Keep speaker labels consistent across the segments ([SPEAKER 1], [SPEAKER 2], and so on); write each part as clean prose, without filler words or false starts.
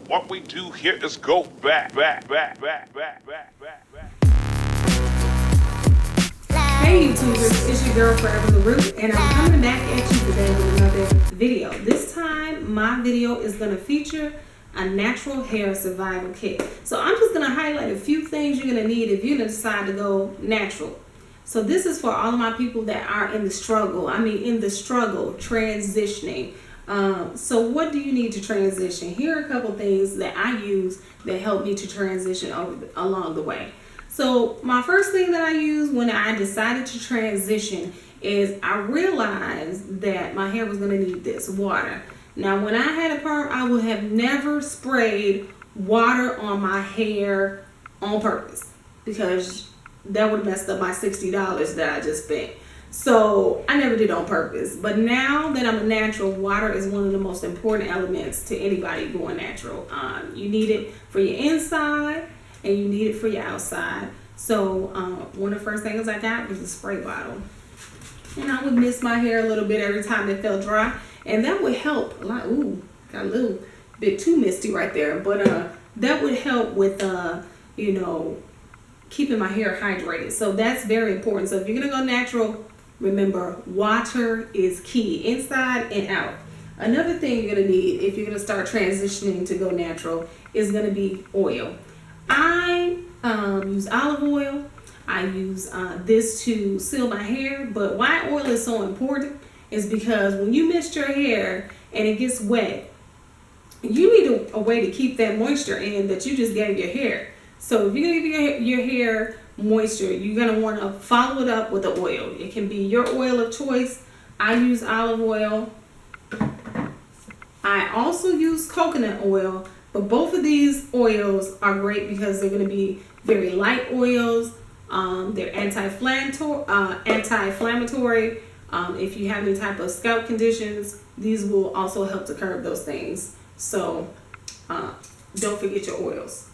[SPEAKER 1] What we do here is go back.
[SPEAKER 2] Hey YouTubers, it's your girl Forever the Root, and I'm coming back at you today with another video. This time, my video is going to feature a natural hair survival kit. So I'm just going to highlight a few things you're going to need if you decide to go natural. So this is for all of my people that are in the struggle. Transitioning. So what do you need to transition? Here are a couple things that I use that help me to transition along the way. So my first thing that I use when I decided to transition is I realized that my hair was going to need this water. Now when I had a perm, I would have never sprayed water on my hair on purpose because that would have messed up my $60 that I just spent. So I never did it on purpose. But now that I'm a natural, water is one of the most important elements to anybody going natural. You need it for your inside and you need it for your outside. So one of the first things I got was a spray bottle. And I would mist my hair a little bit every time it felt dry. And that would help a lot. Ooh, got a little bit too misty right there. But that would help with, keeping my hair hydrated. So that's very important. So if you're going to go natural, remember, water is key, inside and out. Another thing you're going to need if you're going to start transitioning to go natural is going to be oil. I use olive oil. I use this to seal my hair. But why oil is so important is because when you mist your hair and it gets wet, you need a way to keep that moisture in that you just gave your hair. So if you're going to give your hair moisture, you're going to want to follow it up with the oil. It can be your oil of choice. I use olive oil. I also use coconut oil, but both of these oils are great because they're going to be very light oils. They're anti-inflammatory. If you have any type of scalp conditions, these will also help to curb those things. So don't forget your oils.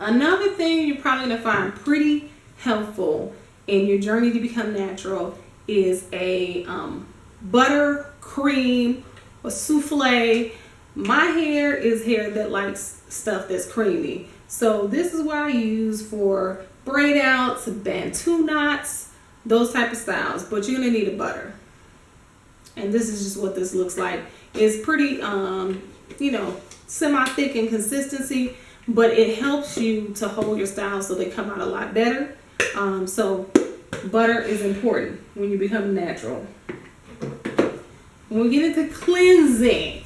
[SPEAKER 2] Another thing you're probably going to find pretty helpful in your journey to become natural is a butter, cream, or souffle. My hair is hair that likes stuff that's creamy. So this is what I use for braid outs, bantu knots, those type of styles. But you're going to need a butter. And this is just what this looks like. It's pretty, semi-thick in consistency. But it helps you to hold your styles so they come out a lot better. So butter is important when you become natural. When we get into cleansing,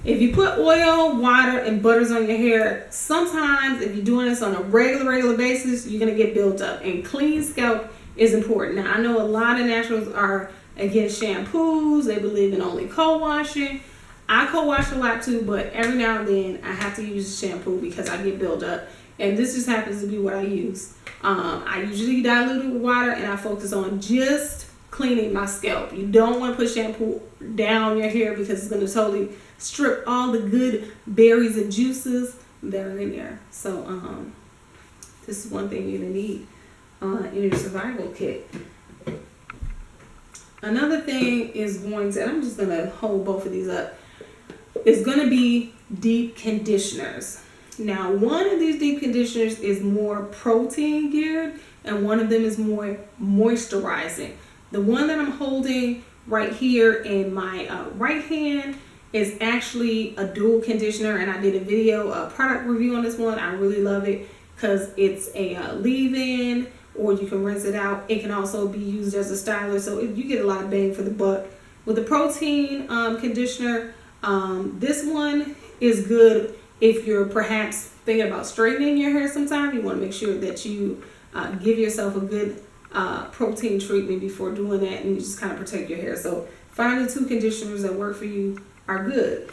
[SPEAKER 2] if you put oil, water, and butters on your hair, sometimes if you're doing this on a regular basis, you're going to get built up. And clean scalp is important. Now, I know a lot of naturals are against shampoos. They believe in only co-washing. I co-wash a lot too, but every now and then I have to use shampoo because I get built up. And this just happens to be what I use. I usually dilute it with water and I focus on just cleaning my scalp. You don't want to put shampoo down your hair because it's going to totally strip all the good berries and juices that are in there. So this is one thing you're going to need in your survival kit. Another thing is I'm just going to hold both of these up. It's going to be deep conditioners. Now, one of these deep conditioners is more protein geared and one of them is more moisturizing. The one that I'm holding right here in my right hand is actually a dual conditioner, and I did a video, a product review on this one. I really love it because it's a leave-in, or you can rinse it out. It can also be used as a styler, so you get a lot of bang for the buck. With the protein conditioner, this one is good if you're perhaps thinking about straightening your hair sometime. You want to make sure that you give yourself a good protein treatment before doing that, and you just kind of protect your hair. So find the two conditioners that work for you are good.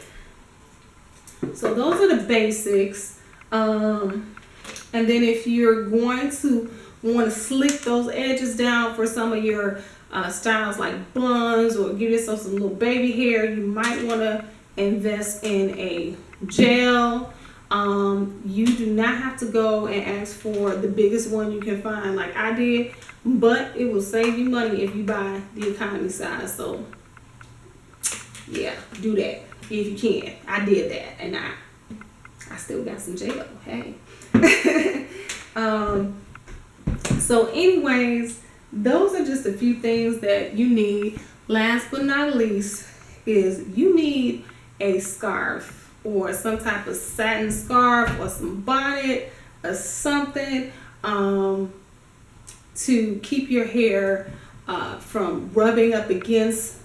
[SPEAKER 2] So those are the basics. And then if you're going to want to slick those edges down for some of your styles like buns, or give yourself some little baby hair, you might want to invest in a gel. You do not have to go and ask for the biggest one you can find like I did, but it will save you money if you buy the economy size. So yeah, do that. if you can. I did that, and I still got some gel. Hey. So anyways, those are just a few things that you need. Last but not least is you need a scarf or some type of satin scarf or some bonnet or something to keep your hair from rubbing up against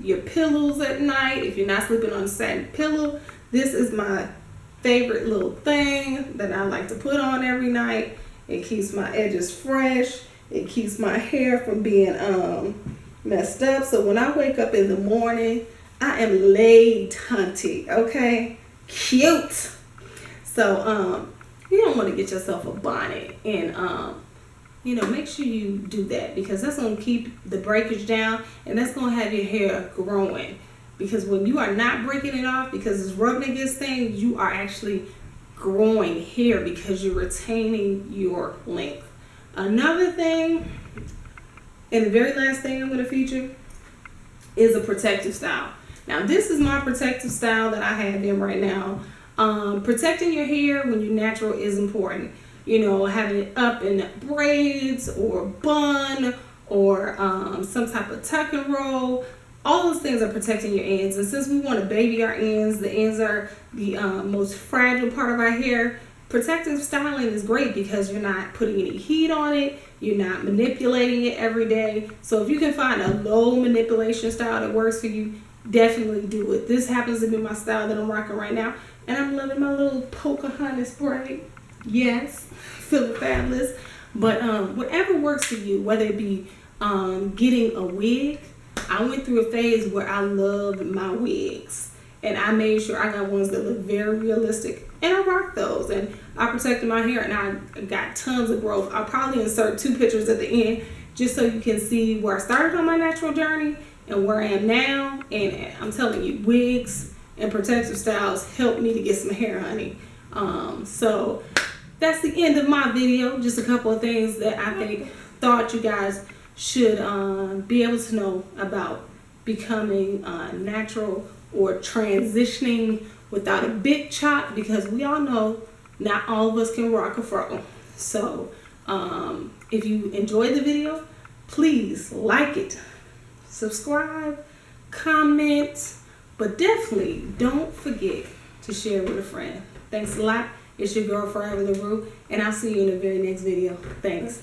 [SPEAKER 2] your pillows at night. If you're not sleeping on a satin pillow, this is my favorite little thing that I like to put on every night. It keeps my edges fresh. It keeps my hair from being messed up. So when I wake up in the morning, I am laid, hunty, okay? Cute. So you don't want to get yourself a bonnet, and make sure you do that, because that's going to keep the breakage down, and that's going to have your hair growing. Because when you are not breaking it off because it's rubbing against things, you are actually growing hair because you're retaining your length. Another thing, and the very last thing I'm going to feature, is a protective style. Now, this is my protective style that I have in right now. Protecting your hair when you're natural is important. Having it up in braids or bun or some type of tuck and roll. All those things are protecting your ends. And since we want to baby our ends, the ends are the most fragile part of our hair. Protective styling is great because you're not putting any heat on it. You're not manipulating it every day. So if you can find a low manipulation style that works for you, definitely do it. This happens to be my style that I'm rocking right now. And I'm loving my little Pocahontas braid. Yes, feeling fabulous. But whatever works for you, whether it be getting a wig. I went through a phase where I loved my wigs, and I made sure I got ones that look very realistic, and I rocked those, and I protected my hair, and I got tons of growth. I'll probably insert 2 pictures at the end just so you can see where I started on my natural journey and where I am now. And I'm telling you, wigs and protective styles helped me to get some hair, honey. So that's the end of my video. Just a couple of things that I thought you guys should be able to know about becoming natural or transitioning without a big chop, because we all know not all of us can rock a fro. So if you enjoyed the video, please like it, subscribe, comment, but definitely don't forget to share with a friend. Thanks a lot. It's your girl Forever LaRue, and I'll see you in the very next video. Thanks.